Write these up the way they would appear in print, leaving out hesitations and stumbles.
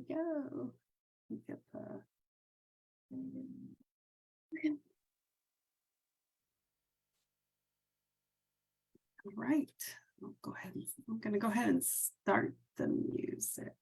go. Get the okay. All right. I'm going to go ahead and start the music.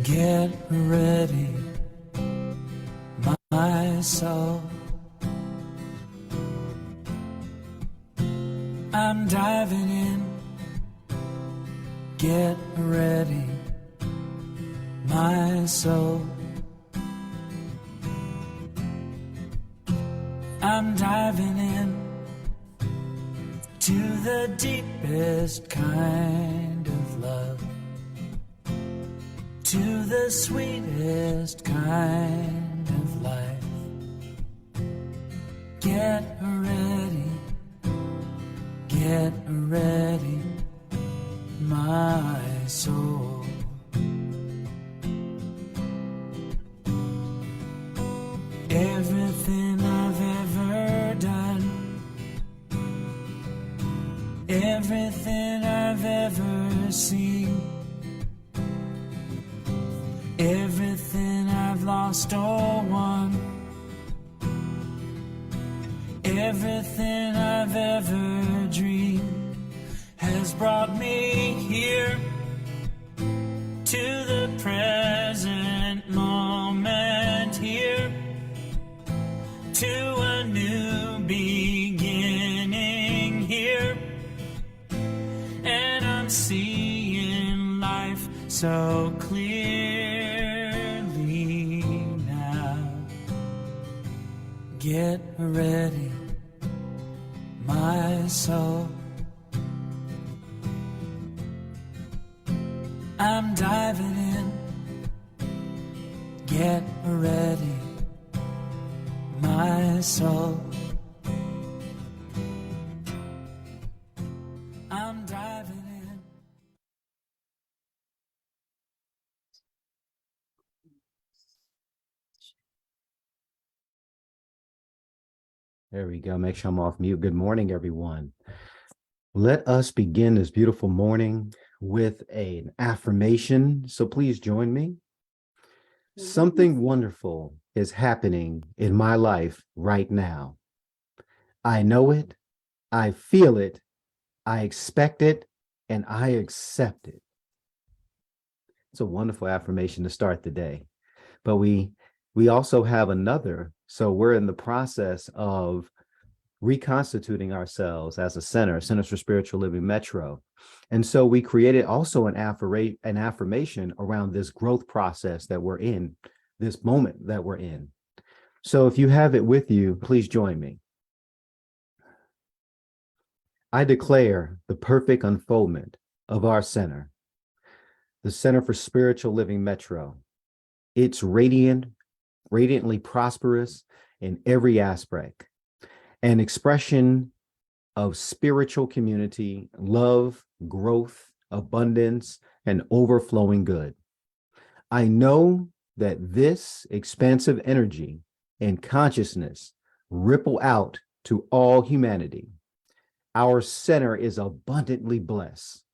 Get ready, my soul. I'm diving in. Get ready, my soul. I'm diving in to the deepest kind of love, to the sweetest kind of life. Get ready, my soul. Everything I've ever done, everything I've ever seen, everything I've lost or won, everything I've ever dreamed has brought me here to the present moment, here to a new beginning here, and I'm seeing life so clearly now. Get ready, my soul. I'm diving in. Get ready, my soul. I'm diving in. There we go. Make sure I'm off mute. Good morning, everyone. Let us begin this beautiful morning with an affirmation. So please join me. Something wonderful is happening in my life right now. I know it, I feel it, I expect it, and I accept it. It's a wonderful affirmation to start the day. But we also have another. So we're in the process of reconstituting ourselves as a Centers for Spiritual Living Metro. And so we created also an affirmation around this growth process that we're in, this moment that we're in. So if you have it with you, please join me. I declare the perfect unfoldment of our center, the Center for Spiritual Living Metro. It's radiantly prosperous in every aspect, an expression of spiritual community, love, growth, abundance, and overflowing good. I know that this expansive energy and consciousness ripple out to all humanity. Our center is abundantly blessed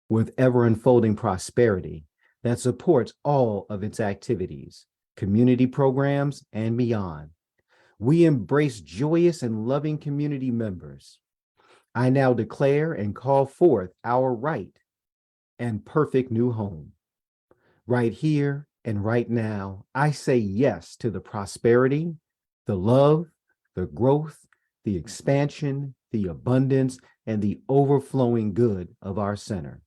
with ever-unfolding prosperity that supports all of its activities, community programs, and beyond. We embrace joyous and loving community members. I now declare and call forth our right and perfect new home. Right here and right now, I say yes to the prosperity, the love, the growth, the expansion, the abundance, and the overflowing good of our center,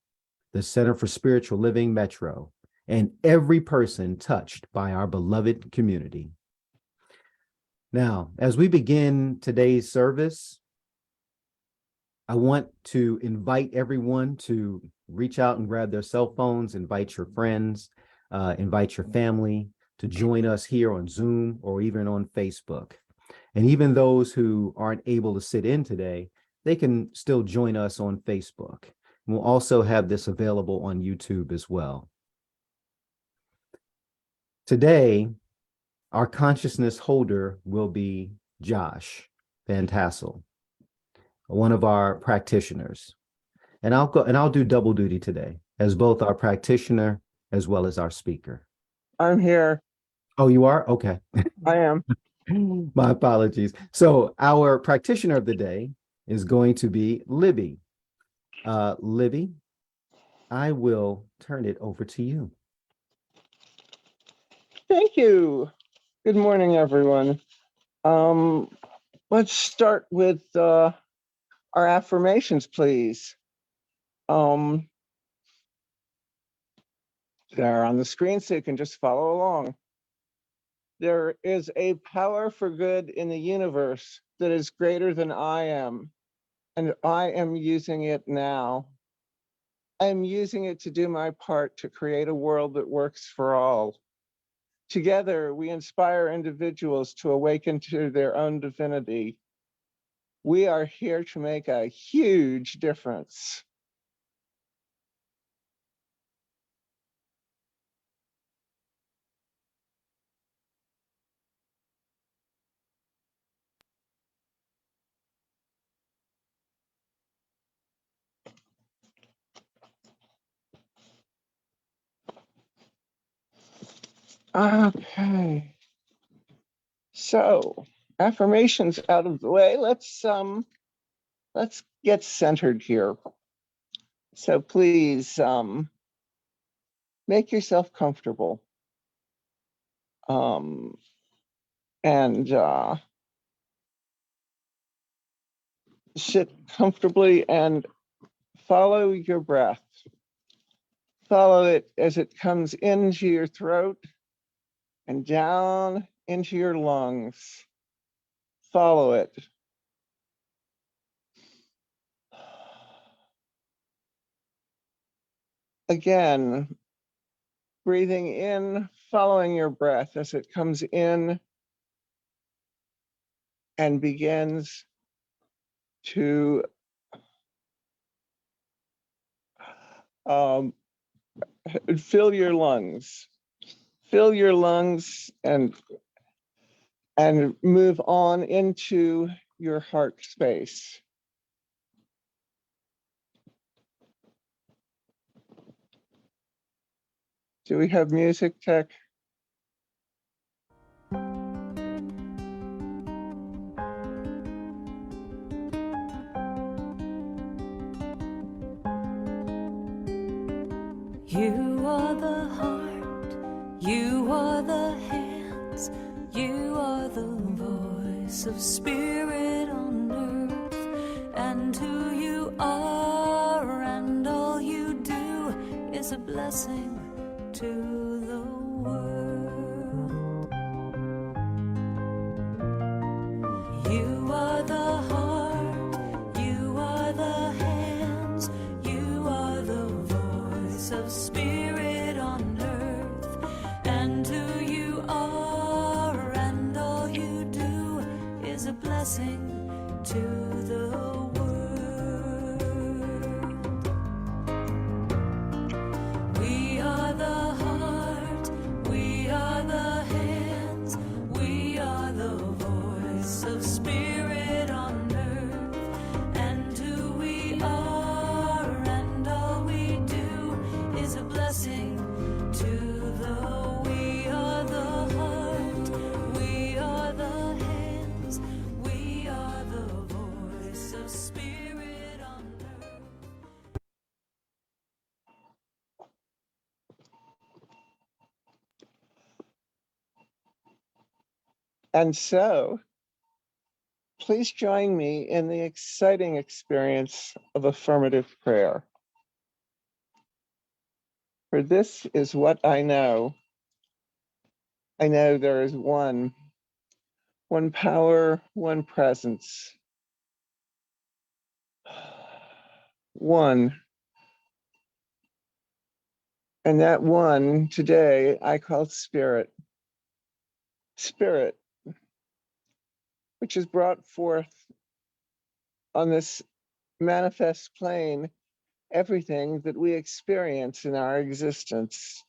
the Center for Spiritual Living Metro, and every person touched by our beloved community. Now, as we begin today's service, I want to invite everyone to reach out and grab their cell phones, invite your friends, invite your family to join us here on Zoom or even on Facebook. And even those who aren't able to sit in today, they can still join us on Facebook. We'll also have this available on YouTube as well. Today, our consciousness holder will be Josh Van Tassel, one of our practitioners. And I'll do double duty today as both our practitioner as well as our speaker. I'm here. Oh, you are? Okay. I am. My apologies. So our practitioner of the day is going to be Libby. Libby, I will turn it over to you. Thank you. Good morning, everyone. Let's start with our affirmations, please. They're on the screen, so you can just follow along. There is a power for good in the universe that is greater than I am, and I am using it now. I am using it to do my part to create a world that works for all. Together, we inspire individuals to awaken to their own divinity. We are here to make a huge difference. Okay. So, affirmations out of the way. Let's get centered here. So please make yourself comfortable. And sit comfortably and follow your breath. Follow it as it comes into your throat and down into your lungs. Follow it. Again, breathing in, following your breath as it comes in and begins to fill your lungs. Fill your lungs and move on into your heart space. Do we have music, Tech? You are the heart, you are the hands, you are the voice of spirit on earth, and who you are and all you do is a blessing to the world. You are the heart, you are the hands, you are the voice of spirit on earth, and who you are and all you do is a blessing to the world. We are the heart, we are the hands, we are the voice of spirit on earth, and who we are and all we do is a blessing to the. We are the heart, we are the hands, we are the voice of spirit on earth. And so, please join me in the exciting experience of affirmative prayer. For this is what I know. I know there is one power, one presence. One. And that one today I call spirit. Spirit, which is brought forth on this manifest plane everything that we experience in our existence.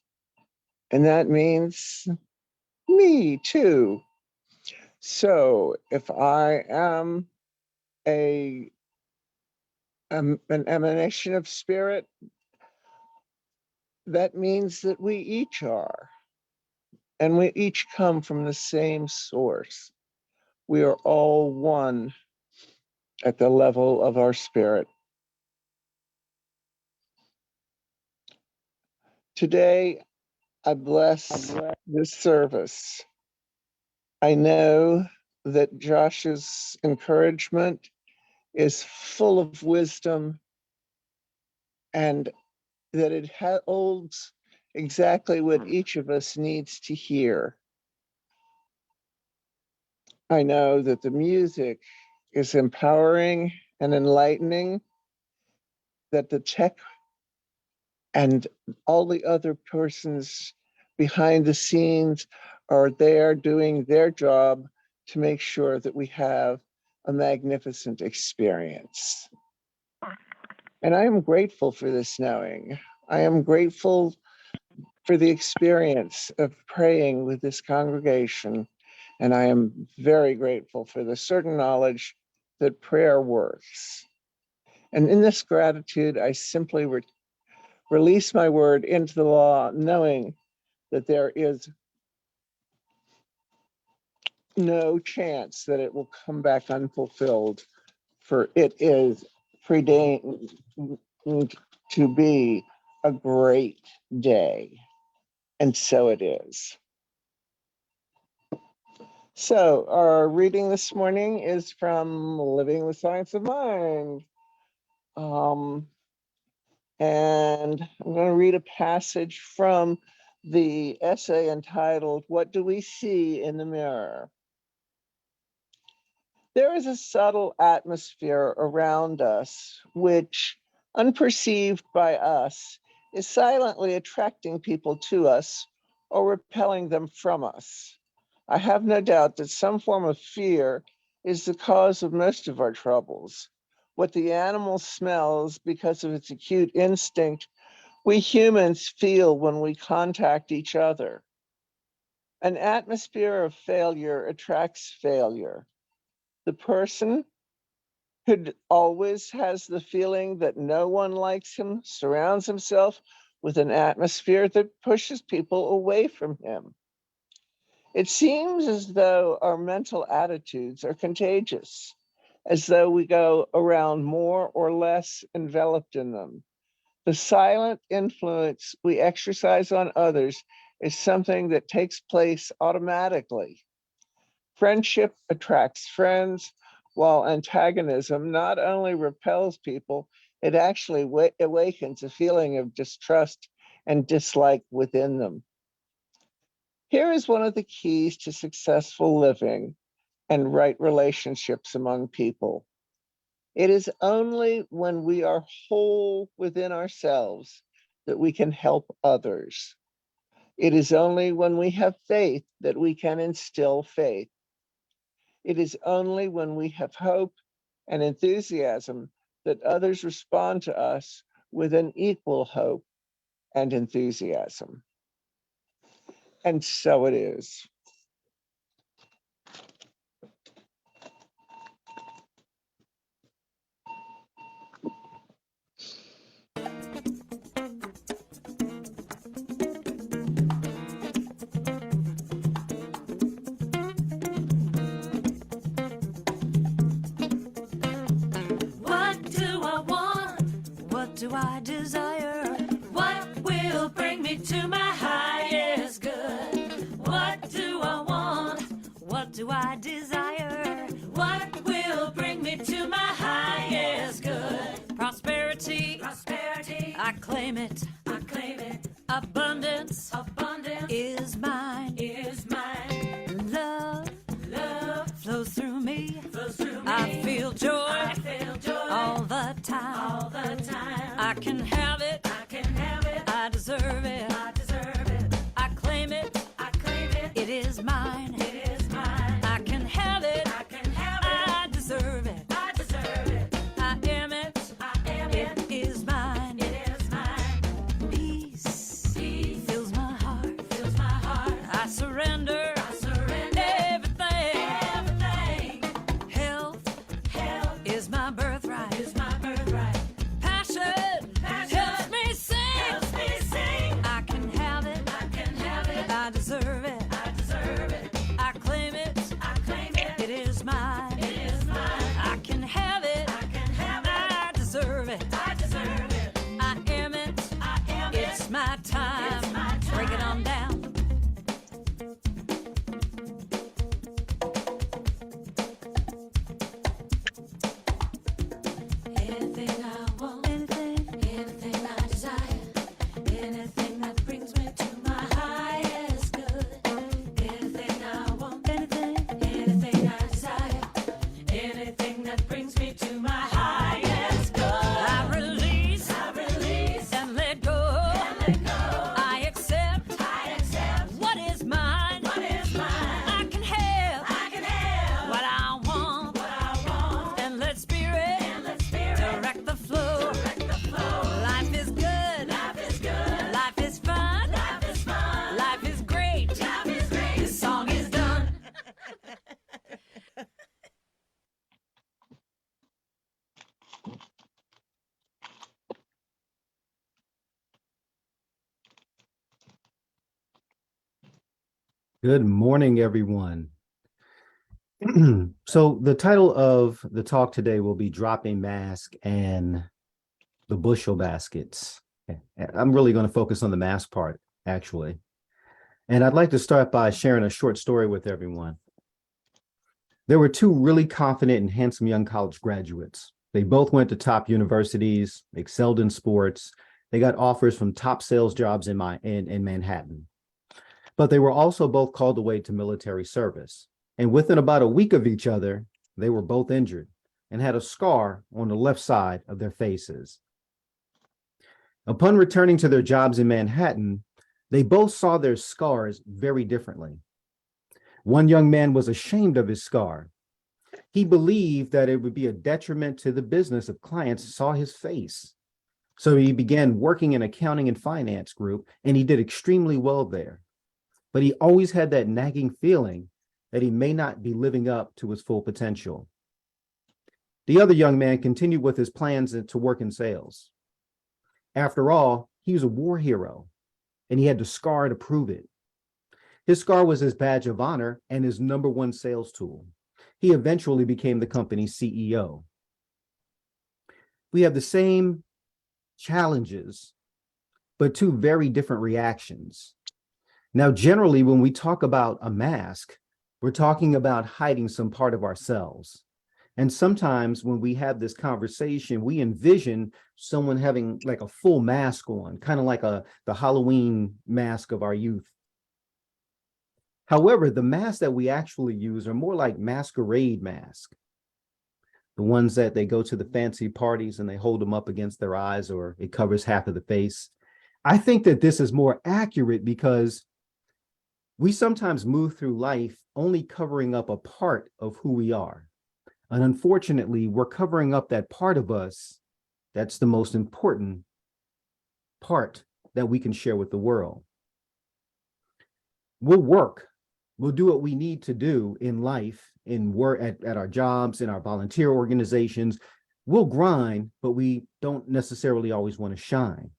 And that means me too. So if I am an emanation of spirit, that means that we each are. And we each come from the same source. We are all one at the level of our spirit. Today, I bless this service. I know that Josh's encouragement is full of wisdom and that it holds exactly what each of us needs to hear. I know that the music is empowering and enlightening, that the tech and all the other persons behind the scenes are there doing their job to make sure that we have a magnificent experience. And I am grateful for this knowing. I am grateful for the experience of praying with this congregation. And I am very grateful for the certain knowledge that prayer works. And in this gratitude, I simply release my word into the law, knowing that there is no chance that it will come back unfulfilled, for it is preordained to be a great day. And so it is. So our reading this morning is from Living the Science of Mind. And I'm going to read a passage from the essay entitled, "What Do We See in the Mirror?" There is a subtle atmosphere around us which, unperceived by us, is silently attracting people to us or repelling them from us. I have no doubt that some form of fear is the cause of most of our troubles. What the animal smells because of its acute instinct, we humans feel when we contact each other. An atmosphere of failure attracts failure. The person who always has the feeling that no one likes him surrounds himself with an atmosphere that pushes people away from him. It seems as though our mental attitudes are contagious, as though we go around more or less enveloped in them. The silent influence we exercise on others is something that takes place automatically. Friendship attracts friends, while antagonism not only repels people, it actually awakens a feeling of distrust and dislike within them. Here is one of the keys to successful living and right relationships among people. It is only when we are whole within ourselves that we can help others. It is only when we have faith that we can instill faith. It is only when we have hope and enthusiasm that others respond to us with an equal hope and enthusiasm. And so it is. What do I want? What do I desire? What will bring me to my highest good? What do I want? What do I desire? What will bring me to my highest good? Prosperity, prosperity. I claim it, I claim it. Abundance, abundance is mine, is mine. Love, love flows through me, flows through me. I feel joy, all the time, all the time. I can have it, I can have it. I deserve it, I deserve it. I claim it, I claim it. It is mine, it is mine. I can have it, I can have it. I deserve it, I deserve it. I am it, I am it. It is mine, it is mine. Peace, peace fills my heart, surrender. Everything. Health is my birthright. Passion helps me sing. I can have it. I deserve it. I claim it. It is mine. I can have it. I deserve it. I am it. It's my time. Break it on down. Anything I want, anything I desire, anything that brings me to my highest good. Anything I want, anything I desire, anything that brings me to my highest good. I release and let go. I accept what is mine. I can have what I want, and let spirit direct the flow. Life is good. Life is fun. Life is great. This song is done. Good morning, everyone. So the title of the talk today will be Dropping Mask and the Bushel Baskets. I'm really going to focus on the mask part, actually. And I'd like to start by sharing a short story with everyone. There were two really confident and handsome young college graduates. They both went to top universities, excelled in sports. They got offers from top sales jobs in Manhattan. But they were also both called away to military service. And within about a week of each other, they were both injured and had a scar on the left side of their faces. Upon returning to their jobs in Manhattan, they both saw their scars very differently. One young man was ashamed of his scar. He believed that it would be a detriment to the business if clients saw his face. So he began working in accounting and finance group, and he did extremely well there. But he always had that nagging feeling that he may not be living up to his full potential. The other young man continued with his plans to work in sales. After all, he was a war hero, and he had the scar to prove it. His scar was his badge of honor and his number one sales tool. He eventually became the company's CEO. We have the same challenges, but two very different reactions. Now, generally, when we talk about a mask, we're talking about hiding some part of ourselves. And sometimes when we have this conversation, we envision someone having like a full mask on, kind of like the Halloween mask of our youth. However, the masks that we actually use are more like masquerade masks. The ones that they go to the fancy parties and they hold them up against their eyes, or it covers half of the face. I think that this is more accurate because we sometimes move through life only covering up a part of who we are. And unfortunately, we're covering up that part of us that's the most important part that we can share with the world. We'll work. We'll do what we need to do in life, in work, at our jobs, in our volunteer organizations. We'll grind, but we don't necessarily always want to shine.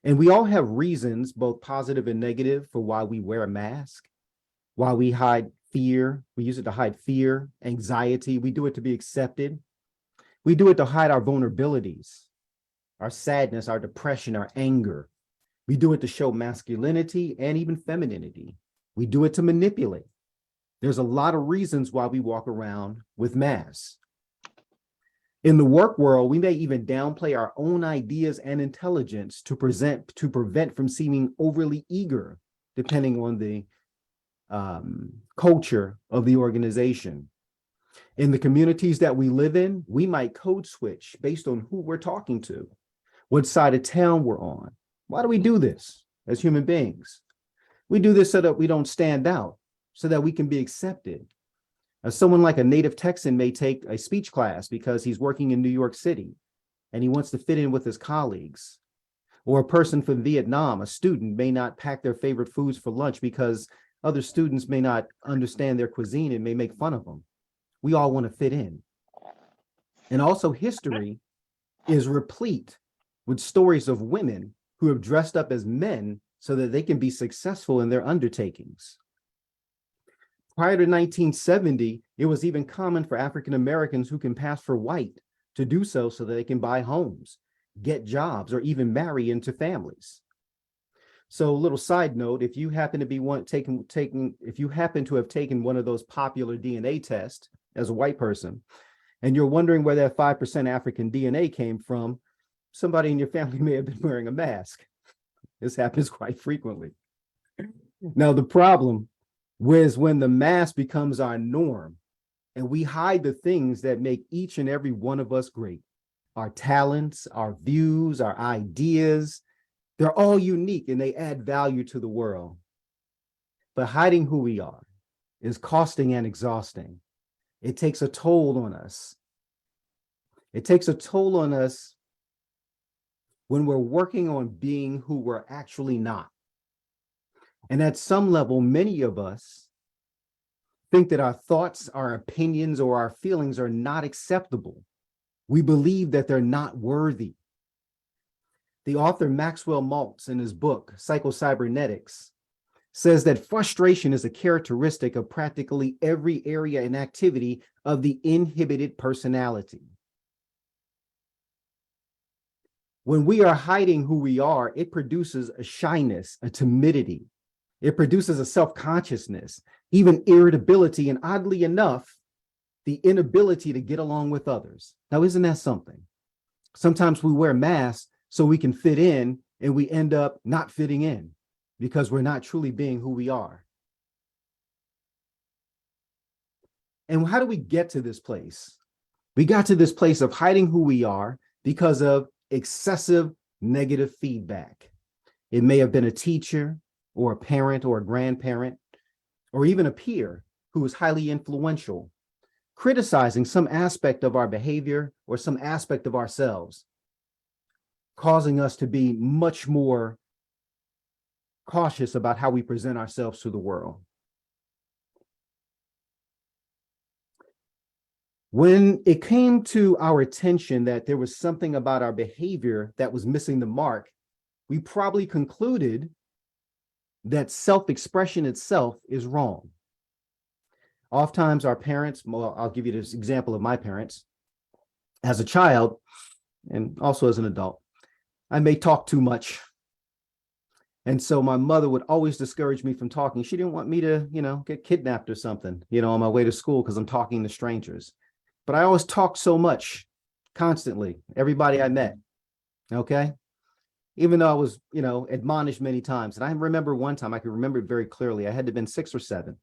And we all have reasons, both positive and negative, for why we wear a mask, why we hide fear. We use it to hide fear, anxiety. We do it to be accepted. We do it to hide our vulnerabilities, our sadness, our depression, our anger. We do it to show masculinity and even femininity. We do it to manipulate. There's a lot of reasons why we walk around with masks. In the work world, we may even downplay our own ideas and intelligence to prevent from seeming overly eager, depending on the culture of the organization. In the communities that we live in, we might code switch based on who we're talking to, what side of town we're on. Why do we do this as human beings? We do this so that we don't stand out, so that we can be accepted. Someone like a native Texan may take a speech class because he's working in New York City and he wants to fit in with his colleagues. Or a person from Vietnam, a student, may not pack their favorite foods for lunch because other students may not understand their cuisine and may make fun of them. We all want to fit in. And also history is replete with stories of women who have dressed up as men so that they can be successful in their undertakings. Prior to 1970, it was even common for African Americans who can pass for white to do so that they can buy homes, get jobs, or even marry into families. So a little side note, if you happen to be if you happen to have taken one of those popular DNA tests as a white person, and you're wondering where that 5% African DNA came from, somebody in your family may have been wearing a mask. This happens quite frequently. Now, the problem is when the mask becomes our norm and we hide the things that make each and every one of us great. Our talents, our views, our ideas, they're all unique and they add value to the world. But hiding who we are is costing and exhausting. It takes a toll on us. It takes a toll on us when we're working on being who we're actually not. And at some level, many of us think that our thoughts, our opinions, or our feelings are not acceptable. We believe that they're not worthy. The author Maxwell Maltz, in his book, Psycho-Cybernetics, says that frustration is a characteristic of practically every area and activity of the inhibited personality. When we are hiding who we are, it produces a shyness, a timidity. It produces a self-consciousness, even irritability, and oddly enough, the inability to get along with others. Now, isn't that something? Sometimes we wear masks so we can fit in, and we end up not fitting in because we're not truly being who we are. And how do we get to this place? We got to this place of hiding who we are because of excessive negative feedback. It may have been a teacher or a parent or a grandparent or even a peer who was highly influential, criticizing some aspect of our behavior or some aspect of ourselves, causing us to be much more cautious about how we present ourselves to the world. When it came to our attention that there was something about our behavior that was missing the mark, we probably concluded that self-expression itself is wrong. Oftentimes our parents, well, I'll give you this example of my parents. As a child, and also as an adult, I may talk too much. And so my mother would always discourage me from talking. She didn't want me to, get kidnapped or something, on my way to school because I'm talking to strangers. But I always talked so much, constantly, everybody I met, okay? Even though I was, admonished many times. And I remember one time, I can remember it very clearly. I had to have been 6 or 7.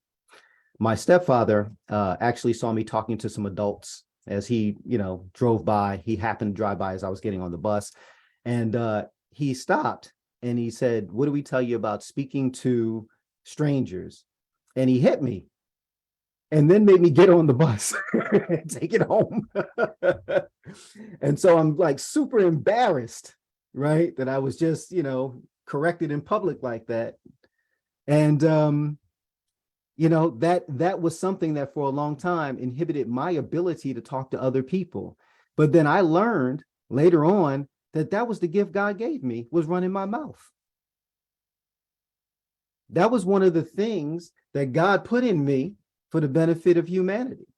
My stepfather actually saw me talking to some adults as he, drove by. He happened to drive by as I was getting on the bus. And he stopped and he said, "What do we tell you about speaking to strangers?" And he hit me and then made me get on the bus and take it home. And so I'm like super embarrassed, right? That I was just, corrected in public like that. And, that was something that for a long time inhibited my ability to talk to other people. But then I learned later on that was the gift God gave me, was running my mouth. That was one of the things that God put in me for the benefit of humanity.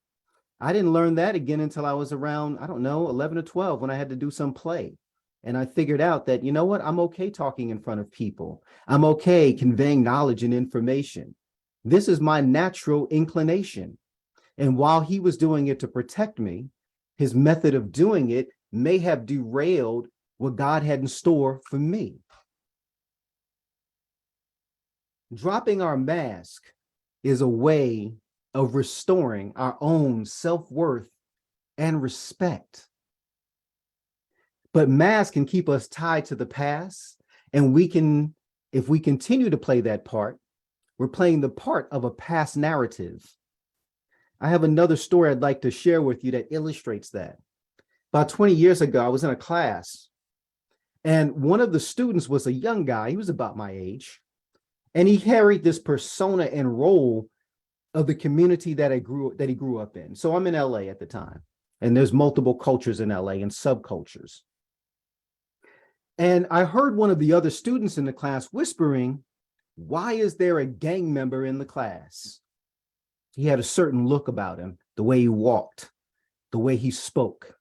I didn't learn that again until I was around, 11 or 12 when I had to do some play. And I figured out that, I'm okay talking in front of people. I'm okay conveying knowledge and information. This is my natural inclination. And while he was doing it to protect me, his method of doing it may have derailed what God had in store for me. Dropping our mask is a way of restoring our own self-worth and respect. But masks can keep us tied to the past, and if we continue to play that part, we're playing the part of a past narrative. I have another story I'd like to share with you that illustrates that. About 20 years ago, I was in a class, and one of the students was a young guy. He was about my age. And he carried this persona and role of the community that he grew up in. So I'm in LA at the time, and there's multiple cultures in LA and subcultures. And I heard one of the other students in the class whispering, "Why is there a gang member in the class?" He had a certain look about him, the way he walked, the way he spoke.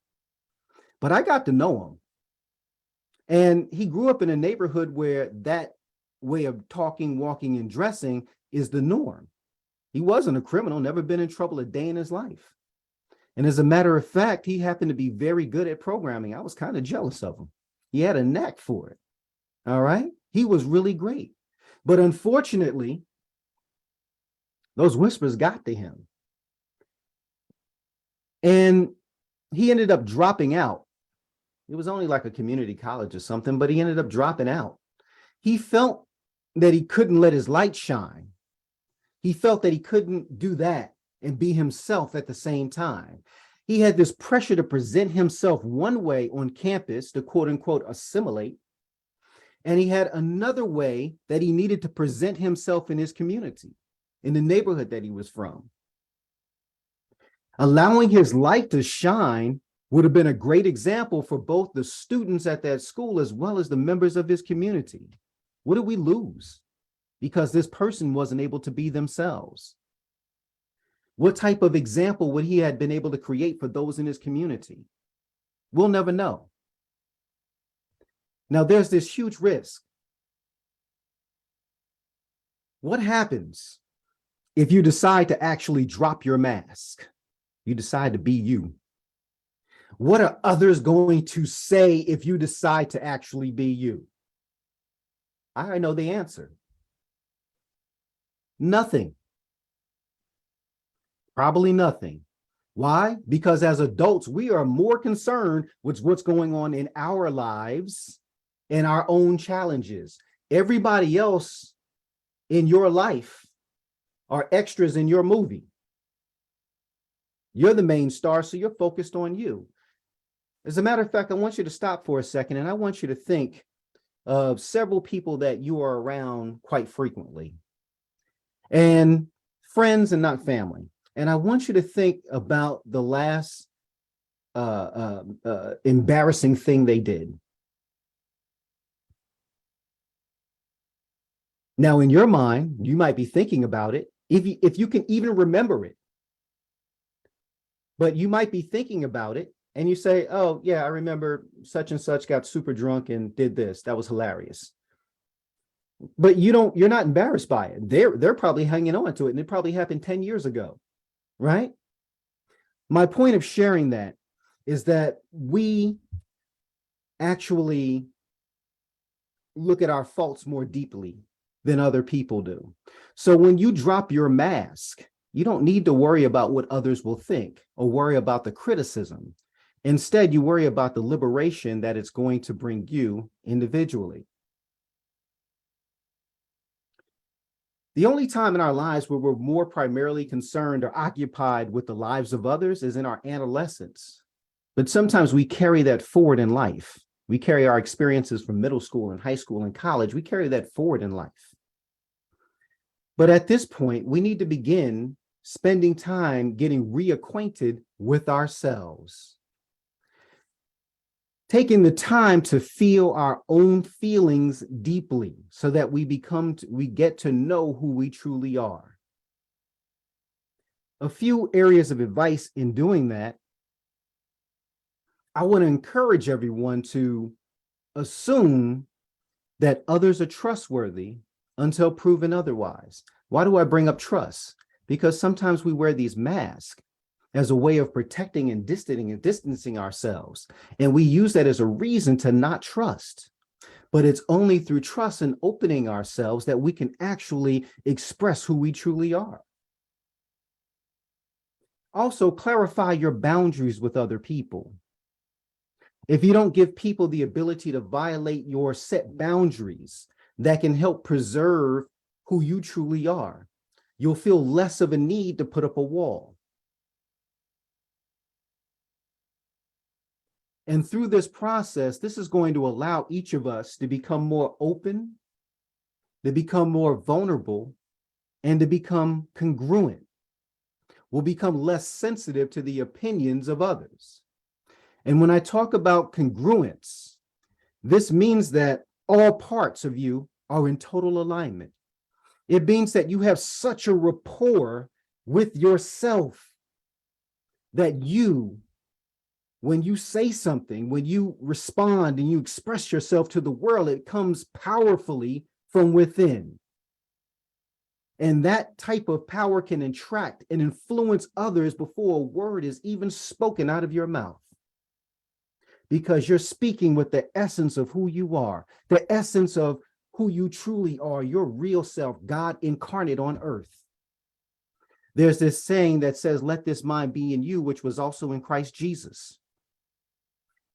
But I got to know him. And he grew up in a neighborhood where that way of talking, walking, and dressing is the norm. He wasn't a criminal, never been in trouble a day in his life. And as a matter of fact, he happened to be very good at programming. I was kind of jealous of him. He had a knack for it. All right. He was really great. But unfortunately, those whispers got to him. And he ended up dropping out. It was only like a community college or something, but he ended up dropping out. He felt that he couldn't let his light shine. He felt that he couldn't do that and be himself at the same time. He had this pressure to present himself one way on campus to quote unquote assimilate. And he had another way that he needed to present himself in his community, in the neighborhood that he was from. Allowing his light to shine would have been a great example for both the students at that school as well as the members of his community. What did we lose? Because this person wasn't able to be themselves. What type of example would he have been able to create for those in his community? We'll never know. Now, there's this huge risk. What happens if you decide to actually drop your mask? You decide to be you. What are others going to say if you decide to actually be you? I know the answer. Nothing. Probably nothing. Why? Because as adults, we are more concerned with what's going on in our lives and our own challenges. Everybody else in your life are extras in your movie. You're the main star, so you're focused on you. As a matter of fact, I want you to stop for a second, and I want you to think of several people that you are around quite frequently, and friends and not family. And I want you to think about the last embarrassing thing they did. Now, in your mind, you might be thinking about it, if you can even remember it. But you might be thinking about it and you say, "Oh, yeah, I remember such and such got super drunk and did this. That was hilarious." But you're not embarrassed by it. They're probably hanging on to it, and it probably happened 10 years ago, right? My point of sharing that is that we actually look at our faults more deeply than other people do. So when you drop your mask, you don't need to worry about what others will think or worry about the criticism. Instead, you worry about the liberation that it's going to bring you individually. The only time in our lives where we're more primarily concerned or occupied with the lives of others is in our adolescence. But sometimes we carry that forward in life. We carry our experiences from middle school and high school and college. We carry that forward in life. But at this point, we need to begin spending time getting reacquainted with ourselves. Taking the time to feel our own feelings deeply so that we get to know who we truly are. A few areas of advice in doing that. I want to encourage everyone to assume that others are trustworthy until proven otherwise. Why do I bring up trust? Because sometimes we wear these masks as a way of protecting and distancing ourselves. And we use that as a reason to not trust. But it's only through trust and opening ourselves that we can actually express who we truly are. Also, clarify your boundaries with other people. If you don't give people the ability to violate your set boundaries that can help preserve who you truly are, you'll feel less of a need to put up a wall. And through this process, this is going to allow each of us to become more open to become more vulnerable, and to become congruent. We'll become less sensitive to the opinions of others. And when I talk about congruence, this means that all parts of you are in total alignment. It means that you have such a rapport with yourself that you, when you say something, when you respond and you express yourself to the world, it comes powerfully from within. And that type of power can attract and influence others before a word is even spoken out of your mouth. Because you're speaking with the essence of who you are, the essence of who you truly are, your real self, God incarnate on earth. There's this saying that says, let this mind be in you, which was also in Christ Jesus.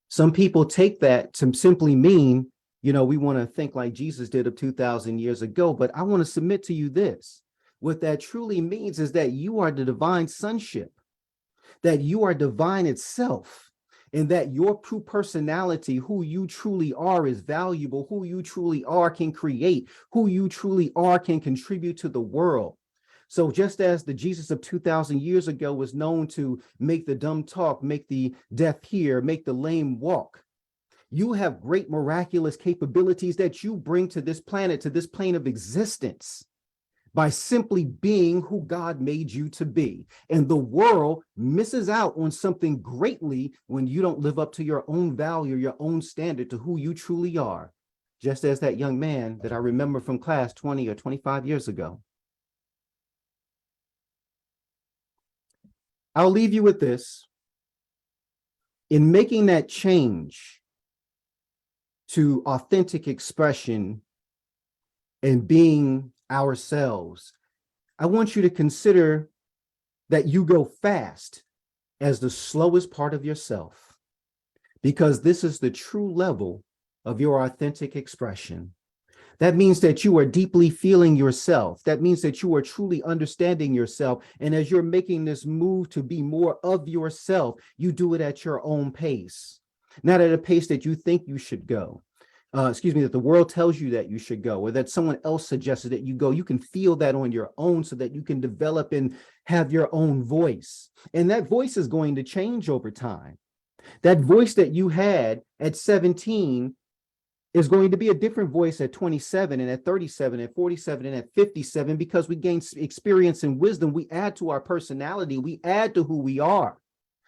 Some people take that to simply mean, we want to think like Jesus did of 2,000 years ago, but I want to submit to you this. What that truly means is that you are the divine sonship, that you are divine itself, and that your true personality, who you truly are, is valuable, who you truly are can create, who you truly are can contribute to the world. So just as the Jesus of 2,000 years ago was known to make the dumb talk, make the deaf hear, make the lame walk, you have great miraculous capabilities that you bring to this planet, to this plane of existence, by simply being who God made you to be. And the world misses out on something greatly when you don't live up to your own value, your own standard, to who you truly are. Just as that young man that I remember from class 20 or 25 years ago. I'll leave you with this. In making that change to authentic expression and being ourselves, I want you to consider that you go fast as the slowest part of yourself, because this is the true level of your authentic expression. That means that you are deeply feeling yourself. That means that you are truly understanding yourself. And as you're making this move to be more of yourself, you do it at your own pace, not at a pace that you think you should go. That the world tells you that you should go, or that someone else suggested that you go. You can feel that on your own so that you can develop and have your own voice. And that voice is going to change over time. That voice that you had at 17 is going to be a different voice at 27 and at 37 and 47 and at 57, because we gain experience and wisdom. We add to our personality. We add to who we are,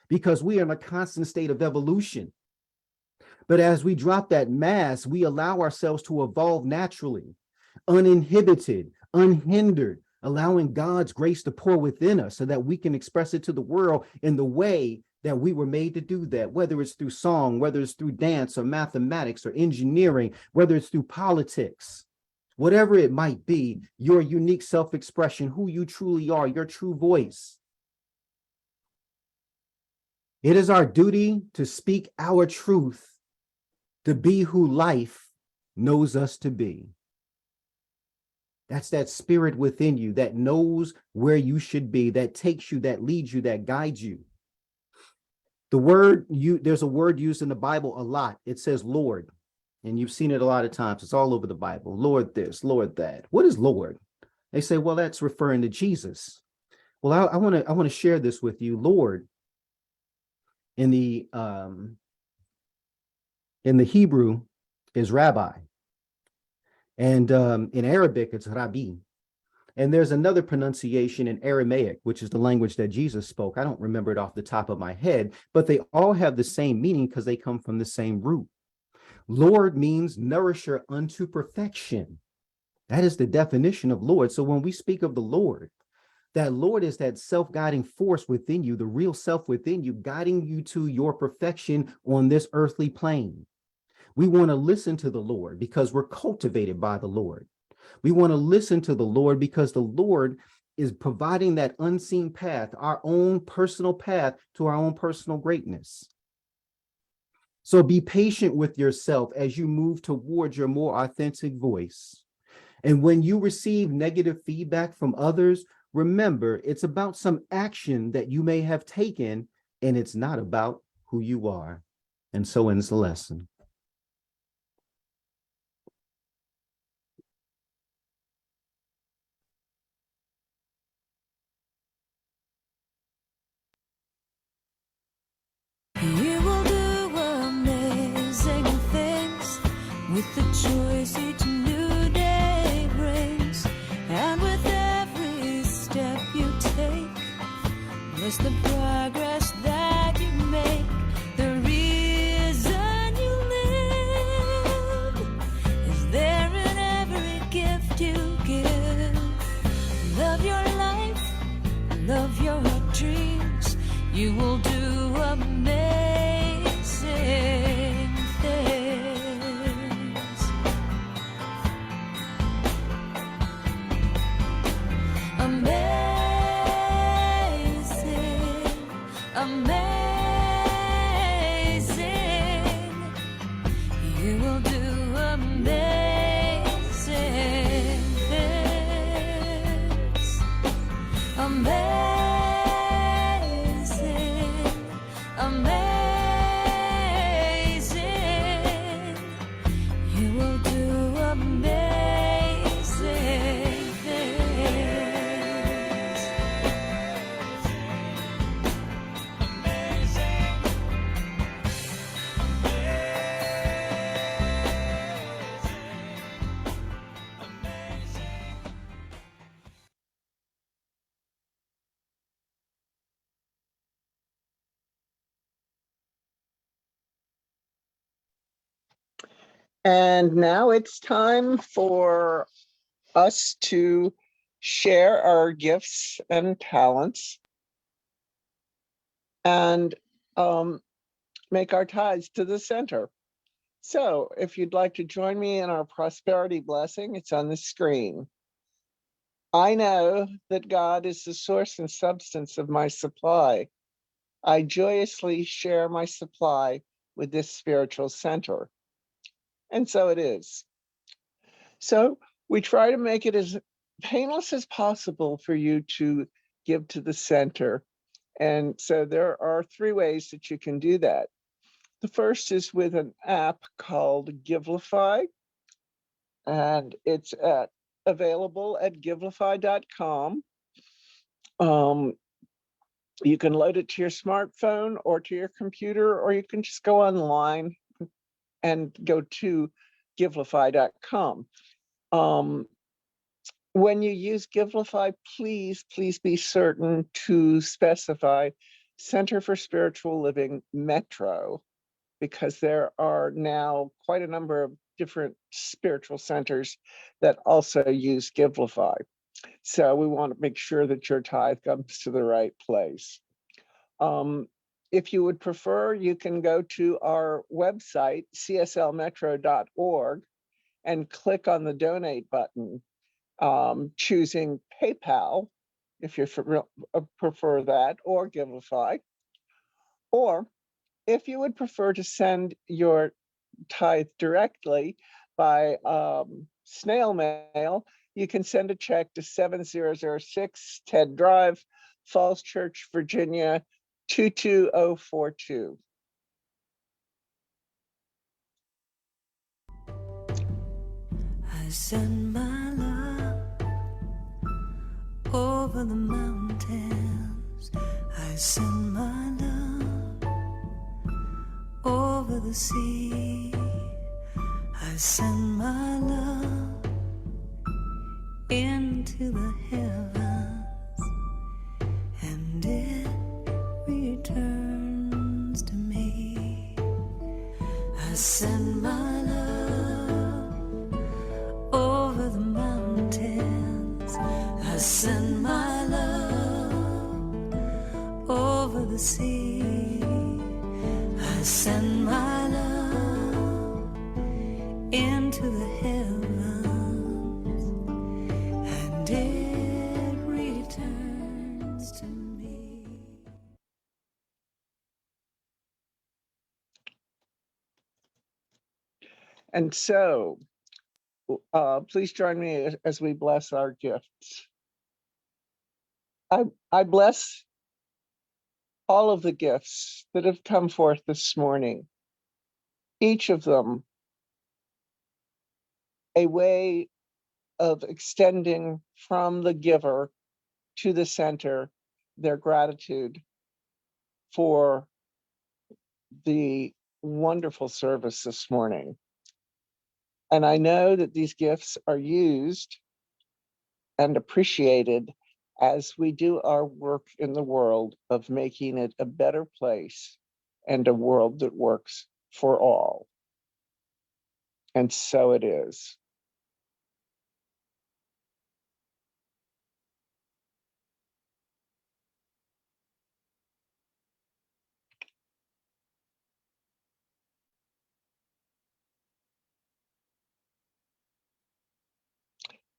because we are in a constant state of evolution. But as we drop that mask, we allow ourselves to evolve naturally, uninhibited, unhindered, allowing God's grace to pour within us so that we can express it to the world in the way that we were made to do that, whether it's through song, whether it's through dance or mathematics or engineering, whether it's through politics, whatever it might be, your unique self-expression, who you truly are, your true voice. It is our duty to speak our truth, to be who life knows us to be. That's that spirit within you that knows where you should be, that takes you, that leads you, that guides you. There's a word used in the Bible a lot. It says Lord, and you've seen it a lot of times. It's all over the Bible. Lord this, Lord that. What is Lord? They say, well, that's referring to Jesus. Well, I want to share this with you. Lord, in the Hebrew, is rabbi, and in Arabic it's Rabbi. And there's another pronunciation in Aramaic, which is the language that Jesus spoke. I don't remember it off the top of my head, but they all have the same meaning because they come from the same root. Lord means nourisher unto perfection. That is the definition of Lord. So when we speak of the Lord, that Lord is that self-guiding force within you, the real self within you, guiding you to your perfection on this earthly plane. We want to listen to the Lord because we're cultivated by the Lord. We want to listen to the Lord because the Lord is providing that unseen path, our own personal path to our own personal greatness. So be patient with yourself as you move towards your more authentic voice. And when you receive negative feedback from others, remember, it's about some action that you may have taken, and it's not about who you are. And so ends the lesson. the choice each new day brings, and with every step you take, bless the progress that you make, the reason you live is there in every gift you give. Love your life, love your dreams, you will do amazing things. Amazing, amazing, you will do amazing things. Amazing, amazing, you will do amazing things. And now it's time for us to share our gifts and talents and make our tithes to the center. So if you'd like to join me in our prosperity blessing, it's on the screen. I know that God is the source and substance of my supply. I joyously share my supply with this spiritual center. And so it is. So we try to make it as painless as possible for you to give to the center. And so there are 3 ways that you can do that. The first is with an app called Givelify, and it's available at givelify.com. You can load it to your smartphone or to your computer, or you can just go online and go to givelify.com. When you use Givelify, please be certain to specify Center for Spiritual Living Metro, because there are now quite a number of different spiritual centers that also use Givelify. So we want to make sure that your tithe comes to the right place. If you would prefer, you can go to our website, cslmetro.org, and click on the donate button, choosing PayPal, if you prefer that, or Givelify. Or if you would prefer to send your tithe directly by snail mail, you can send a check to 7006 Ted Drive, Falls Church, Virginia, 22042. I send my love over the mountains. I send my love over the sea. I send my love into the heavens, and it returns to me. I send my love over the mountains. I send my love over the sea. I send my love into the heavens, and it returns to me. And so, please join me as we bless our gifts. I bless all of the gifts that have come forth this morning, each of them a way of extending from the giver to the center their gratitude for the wonderful service this morning. And I know that these gifts are used and appreciated as we do our work in the world of making it a better place and a world that works for all. And so it is.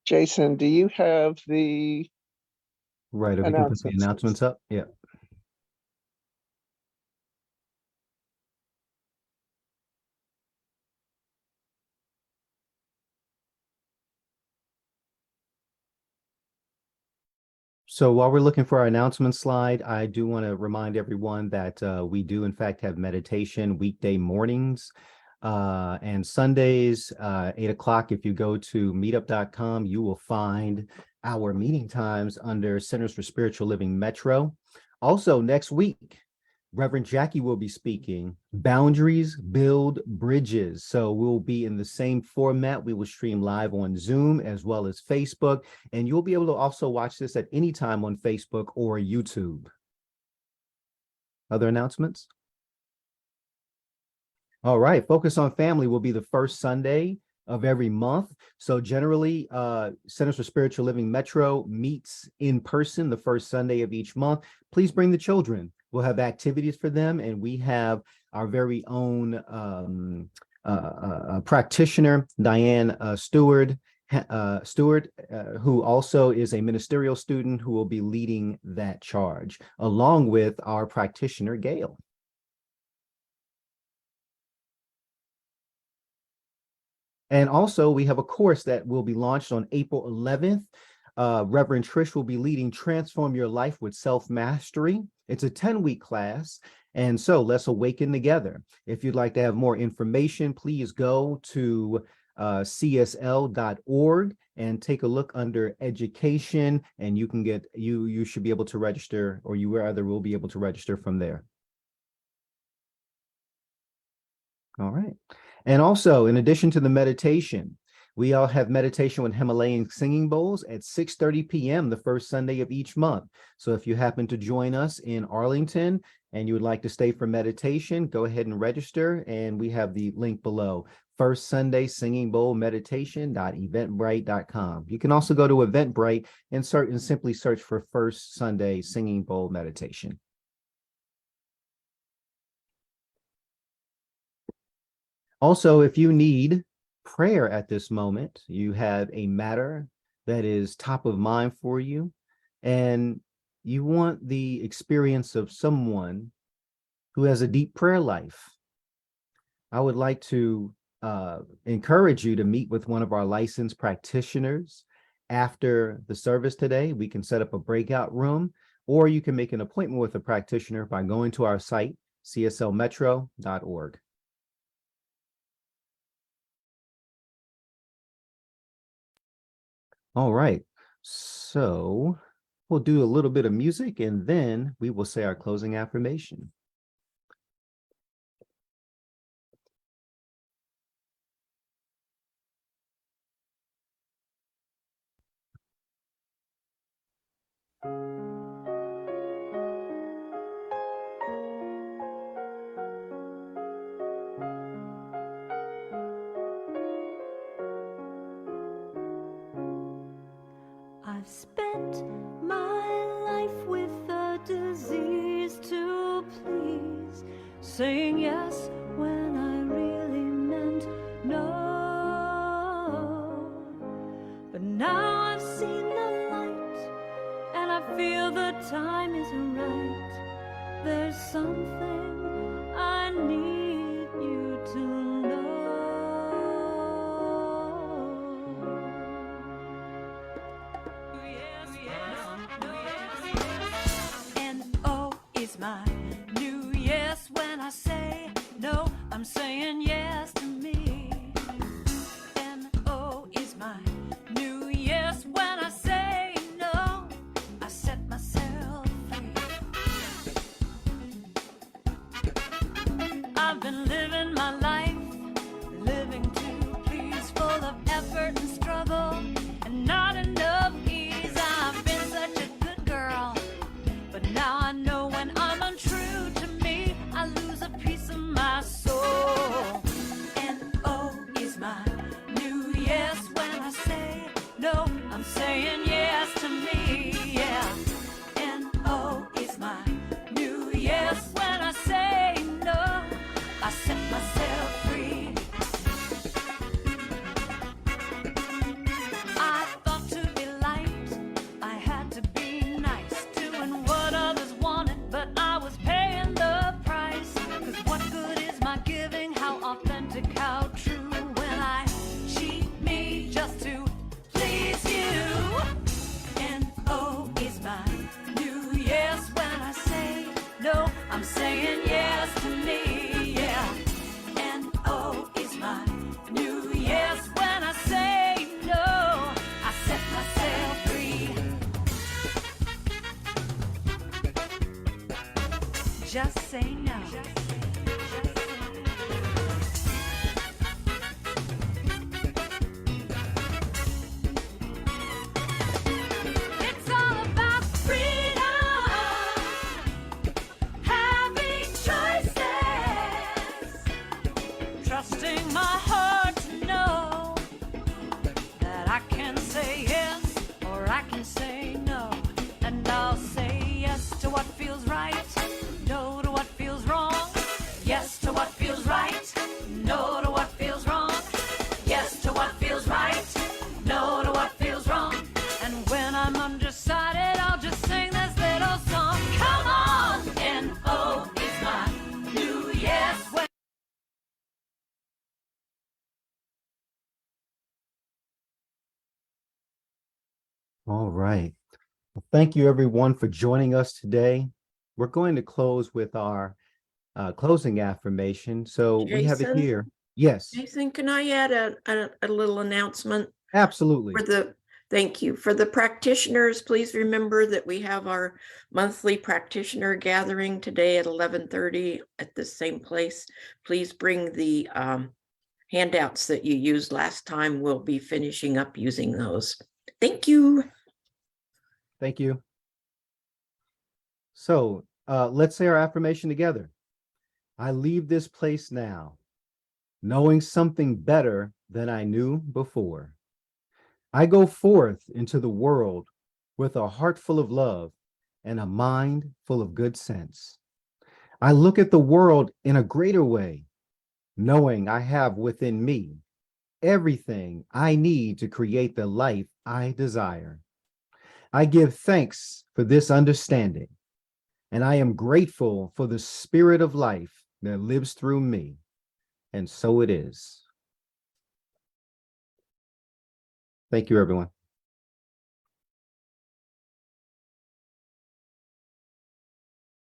Jason, do you have the Right, if we can put the announcements? announcements up, yeah. So while we're looking for our announcement slide, I do want to remind everyone that we do in fact have meditation weekday mornings and Sundays, 8 o'clock. If you go to meetup.com, you will find our meeting times under Centers for Spiritual Living Metro. Also next week, Reverend Jackie will be speaking, Boundaries Build Bridges. So we'll be in the same format. We will stream live on Zoom as well as Facebook, and you'll be able to also watch this at any time on Facebook or YouTube. Other announcements? All right, Focus on Family will be the first Sunday of every month. So generally, Centers for Spiritual Living Metro meets in person the first Sunday of each month. Please bring the children. We'll have activities for them, and we have our very own practitioner, Diane Stewart, who also is a ministerial student who will be leading that charge, along with our practitioner, Gail. And also, we have a course that will be launched on April 11th. Reverend Trish will be leading Transform Your Life with Self-Mastery. It's a 10-week class, and so let's awaken together. If you'd like to have more information, please go to csl.org and take a look under education, and you can get, you should be able to register, or you rather will be able to register from there. All right. And also, in addition to the meditation, we all have meditation with Himalayan singing bowls at 6:30 p.m. the first Sunday of each month. So if you happen to join us in Arlington and you would like to stay for meditation, go ahead and register, and we have the link below. First Sunday Singing Bowl Meditation.eventbrite.com. You can also go to Eventbrite and simply search for First Sunday Singing Bowl Meditation. Also, if you need prayer at this moment, you have a matter that is top of mind for you, and you want the experience of someone who has a deep prayer life, I would like to encourage you to meet with one of our licensed practitioners after the service today. We can set up a breakout room, or you can make an appointment with a practitioner by going to our site, cslmetro.org. All right, so we'll do a little bit of music, and then we will say our closing affirmation. I've spent my life with a disease to please, saying yes when I really meant no. But now I've seen the light, and I feel the time is right. There's something I need you to know. N-O is my new yes. When I say no, I'm saying yes to me. N-O is my new yes. When I say no, I set myself free. I've been living my life, living to please for just say no. It's all about freedom, having choices, trusting my heart to know that I can say yes or I can say no. And I'll say yes to what feels right, no to what feels wrong. Yes to what feels right, no to what feels wrong. Yes to what feels right, no to what feels wrong. And when I'm undecided, I'll just sing this little song. Come on, N-O is my new yes. All right. Well, thank you everyone for joining us today. We're going to close with our closing affirmation. So we have it Jason? here. Yes, Jason, can I add a little announcement absolutely. thank you. For the practitioners, please remember that we have our monthly practitioner gathering today at 11:30 at the same place. Please bring the handouts that you used last time. We'll be finishing up using those. Thank you. Thank you. So let's say our affirmation together. I leave this place now, knowing something better than I knew before. I go forth into the world with a heart full of love and a mind full of good sense. I look at the world in a greater way, knowing I have within me everything I need to create the life I desire. I give thanks for this understanding, and I am grateful for the spirit of life that lives through me. And so it is. Thank you, everyone.